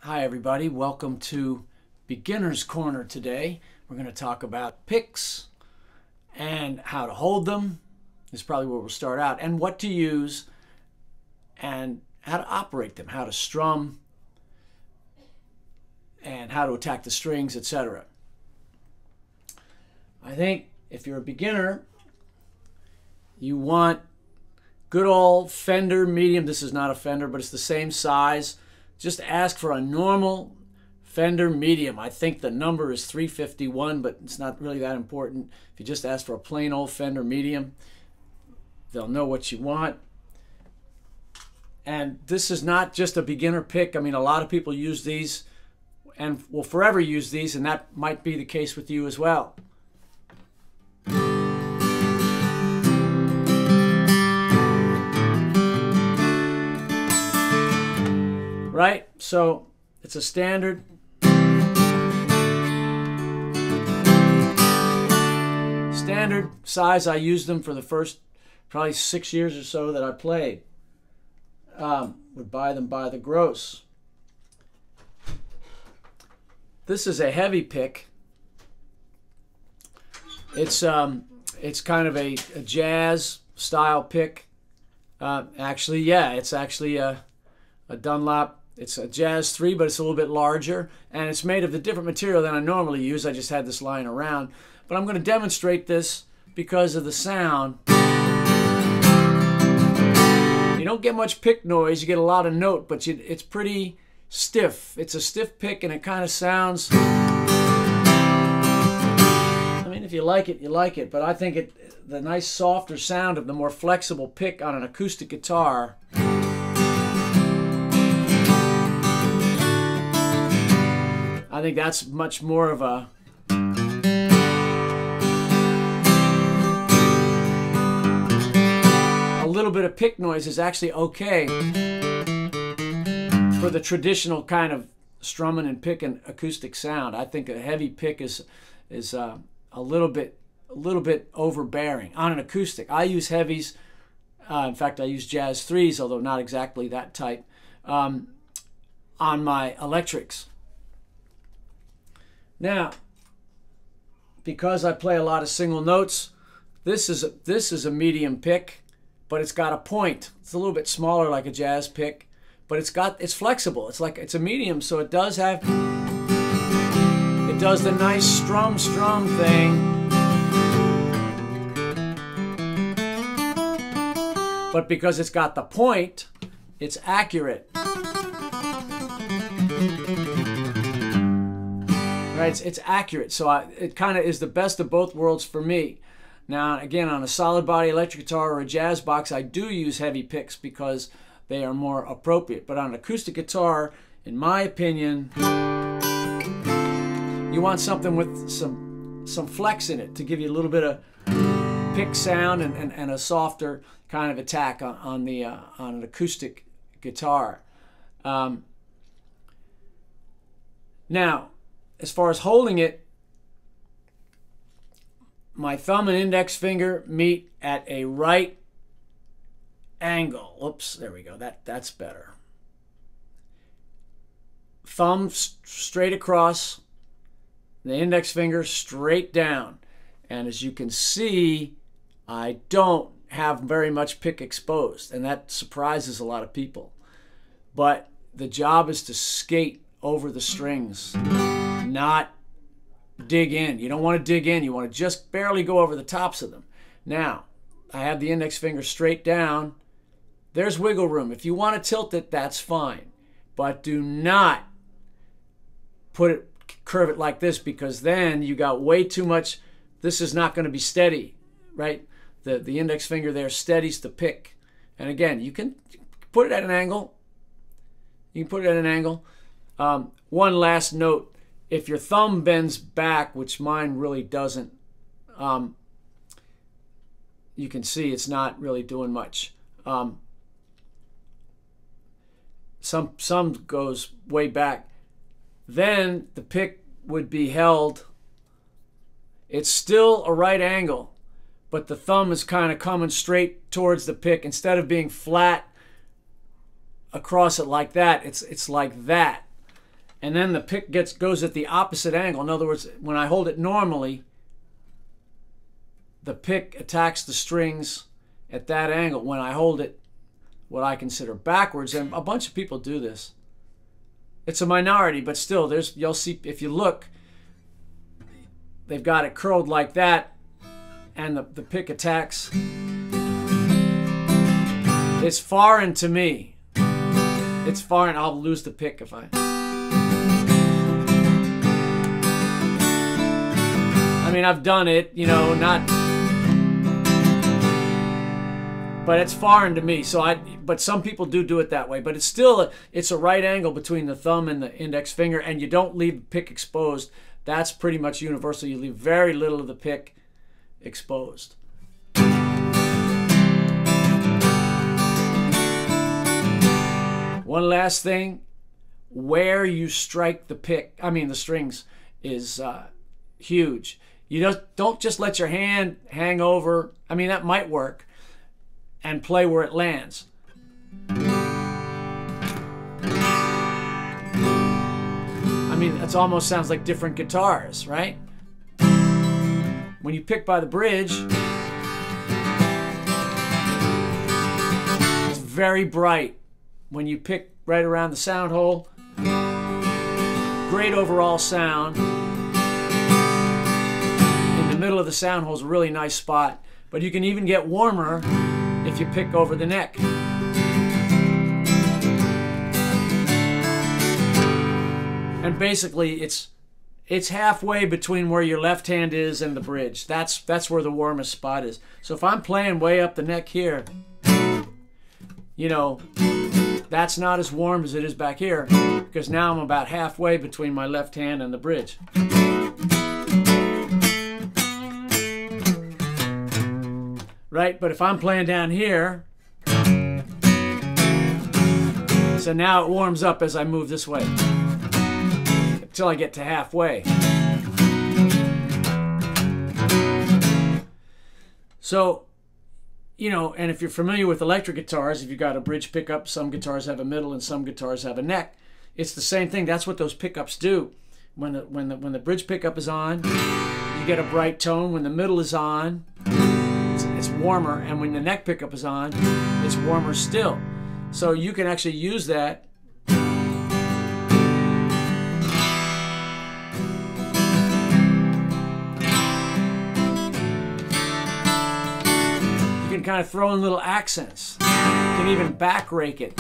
Hi everybody, welcome to Beginner's Corner today. We're going to talk about picks and how to hold them. This is probably where we'll start out. And what to use and how to operate them, how to strum and how to attack the strings, etc. I think if you're a beginner, you want good old Fender medium. This is not a Fender, but it's the same size. Just ask for a normal Fender medium. I think the number is 351, but it's not really that important. If you just ask for a plain old Fender medium, they'll know what you want. And this is not just a beginner pick. I mean, a lot of people use these and will forever use these, and that might be the case with you as well. Right? So it's a standard. Standard size. I used them for the first probably 6 years or so that I played. Would buy them by the gross. This is a heavy pick. It's kind of a jazz style pick. Actually, yeah, it's actually a Dunlop. It's a Jazz 3, but it's a little bit larger, and it's made of a different material than I normally use. I just had this lying around. But I'm going to demonstrate this because of the sound. You don't get much pick noise. You get a lot of note, but it's pretty stiff. It's a stiff pick, and it kind of sounds... I mean, if you like it, you like it. But I think the nice, softer sound of the more flexible pick on an acoustic guitar... I think that's much more of a little bit of pick noise is actually okay for the traditional kind of strumming and picking acoustic sound. I think a heavy pick is a little bit overbearing on an acoustic. I use heavies. In fact, I use Jazz 3s, although not exactly that type, on my electrics. Now, because I play a lot of single notes, this is a medium pick, but it's got a point. It's a little bit smaller like a jazz pick, but it's flexible. It's a medium, so it does the nice strum thing. But because it's got the point, it's accurate. Right, it's accurate, so it kind of is the best of both worlds for me. Now, again, on a solid body electric guitar or a jazz box, I do use heavy picks because they are more appropriate. But on an acoustic guitar, in my opinion, you want something with some flex in it to give you a little bit of pick sound and a softer kind of attack on an acoustic guitar. Now, as far as holding it, my thumb and index finger meet at a right angle. Oops, there we go. That's better. Thumb straight across, the index finger straight down. And as you can see, I don't have very much pick exposed, and that surprises a lot of people. But the job is to skate over the strings, not dig in. You don't want to dig in. You want to just barely go over the tops of them. Now, I have the index finger straight down. There's wiggle room. If you want to tilt it, that's fine. But do not curve it like this, because then you got way too much. This is not going to be steady, right? The index finger there steadies the pick. And again, you can put it at an angle. You can put it at an angle. One last note. If your thumb bends back, which mine really doesn't, you can see it's not really doing much. Some goes way back. Then the pick would be held. It's still a right angle, but the thumb is kind of coming straight towards the pick. Instead of being flat across it like that, it's like that. and then the pick goes at the opposite angle. In other words, when I hold it normally, the pick attacks the strings at that angle. When I hold it what I consider backwards, and a bunch of people do this. It's a minority, but still, you'll see, if you look, they've got it curled like that, and the pick attacks. It's foreign to me. It's foreign. I'll lose the pick if I mean, I've done it, you know, but it's foreign to me. But some people do it that way. But it's still, it's a right angle between the thumb and the index finger, and you don't leave the pick exposed. That's pretty much universal. You leave very little of the pick exposed. One last thing, where you strike the strings is huge. You don't just let your hand hang over. I mean, that might work, and play where it lands. I mean, it almost sounds like different guitars, right? When you pick by the bridge, it's very bright. When you pick right around the sound hole, great overall sound. In the middle of the sound hole is a really nice spot, but you can even get warmer if you pick over the neck. And basically, it's halfway between where your left hand is and the bridge. That's where the warmest spot is. So if I'm playing way up the neck here, you know, that's not as warm as it is back here, because now I'm about halfway between my left hand and the bridge. Right? But if I'm playing down here, so now it warms up as I move this way until I get to halfway. So, you know, and if you're familiar with electric guitars, if you've got a bridge pickup, some guitars have a middle and some guitars have a neck. It's the same thing. That's what those pickups do. When the bridge pickup is on, you get a bright tone. When the middle is on, it's warmer, and when the neck pickup is on, it's warmer still. So you can actually use that kind of throw in little accents. You can even back rake it.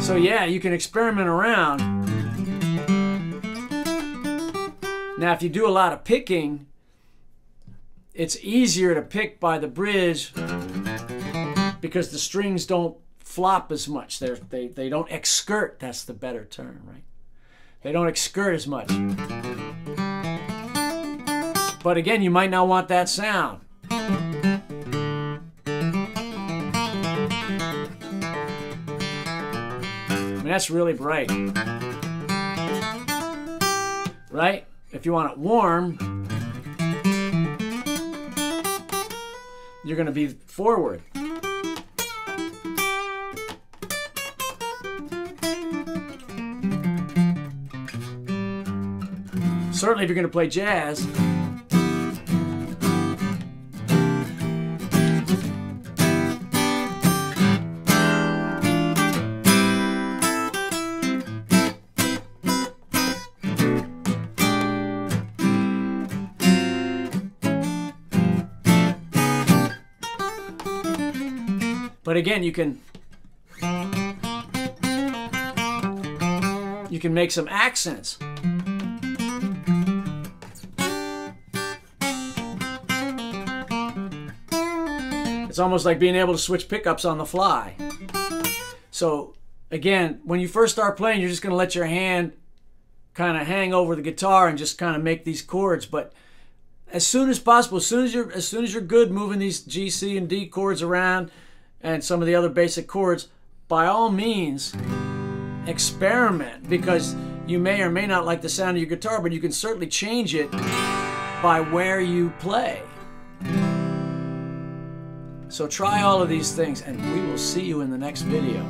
So yeah, you can experiment around. Now if you do a lot of picking, it's easier to pick by the bridge because the strings don't flop as much. They don't excurt. That's the better term, right? They don't excurt as much. But again, you might not want that sound. I mean, that's really bright. Right? If you want it warm, you're going to be forward. Certainly if you're going to play jazz. But again, you can make some accents. It's almost like being able to switch pickups on the fly. So again, when you first start playing, you're just going to let your hand kind of hang over the guitar and just kind of make these chords. But as soon as possible, as soon as you're good moving these G, C, and D chords around and some of the other basic chords, by all means, experiment, because you may or may not like the sound of your guitar, but you can certainly change it by where you play. So try all of these things, and we will see you in the next video.